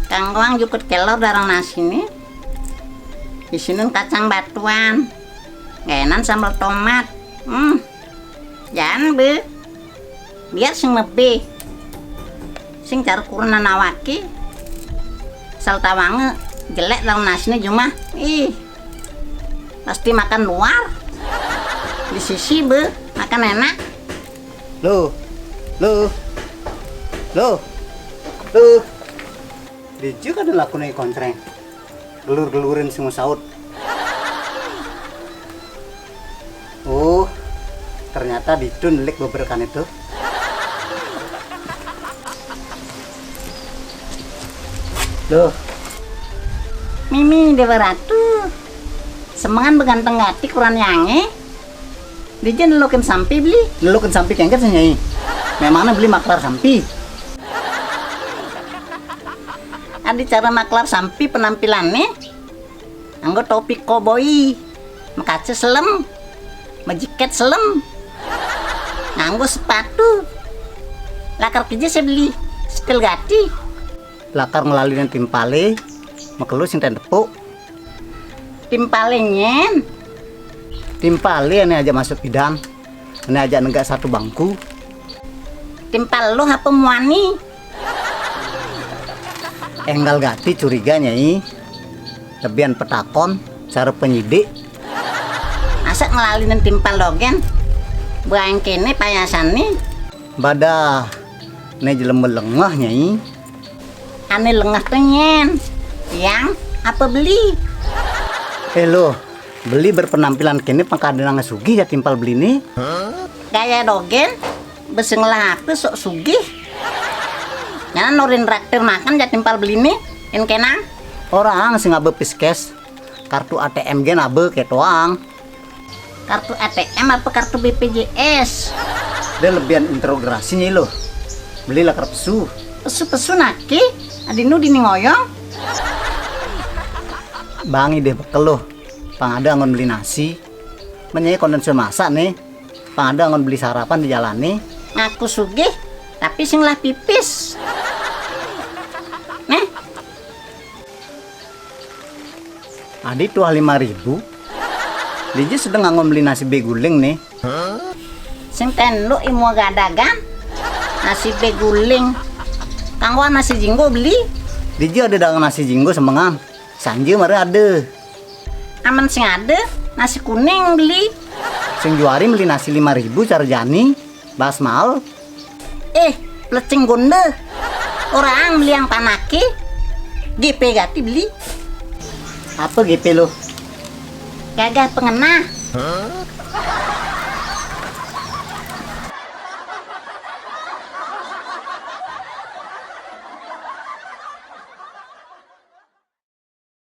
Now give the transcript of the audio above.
Kanggoang jukut kelor darang nasi nih. Isinin kacang batuan, genan sambal tomat. Jangan be, biar sing lebih, sing cara kurunan awaki, saltawange jelek dalam nasinya cuma, pasti makan luar. Di sisi be, makan enak. Loh, Diju kan lakukan kontreng, gelur-gelurin semua saut. Oh, ternyata didun lek beberkan itu. Loh, Mimi Dewa Ratu, semangan beganteng gati kurang yange. Dia nelukin sampi beli. lu kan sampai kengket senyai. Memangnya beli maklar sampi? Ada cara maklar sampi penampilannya. Anggo topi koboi, makace selem, majiket selem, nganggo sepatu. Lakar kerja saya beli, setel gati. Lakar melalui timpale, makelu sing tepuk. Timpalenyen, Timpale ini aja masuk bidang, ini aja nenggak satu bangku. timpal lu apa muani? Enggal gati curiga nyai. Lebihan petakon, cara penyidik. Masa ngelalinin timpal dogen? Buang kene payasan nih. Badah, ini jelem melengah nyai. Ane lengah tenyen. Yang apa beli? Lo, beli berpenampilan kini pangkadenang sugih ya timpal beli nih. Gaya dogen, beseng lape sok sugih. Jangan nurin traktir makan ya timpal beli nih. En kenang. Orang sing abe piskes, kartu ATM gen abe ketoang. Kartu ATM apa kartu BPJS? Dia lebihan interogasi nyai lo. Beli lakar pesu. Pesu-pesu naki, adinu dini ngoyong. Bangi deh bekel lo. Pangada ngon beli nasi. Menyai kondensir masak nih. Pangada ngon beli sarapan di jalan nih. Ngaku sugih, tapi sing lah pipis. Nih, Adi tuh 5.000. Dia sedang ngon beli nasi beguling nih. sing tenlu imu gadagan. Nasi beguling. Kanggo nasi jinggo beli. Dia ada dagang nasi jinggo semengan. Sanji mari ada. Aman sing ada, nasi kuning beli. Sing juari beli nasi 5.000 cara jani. Bas mal. Plecing gonde. Orang beli yang panaki. GP gati beli. Apa GP lo? Gagah pengena.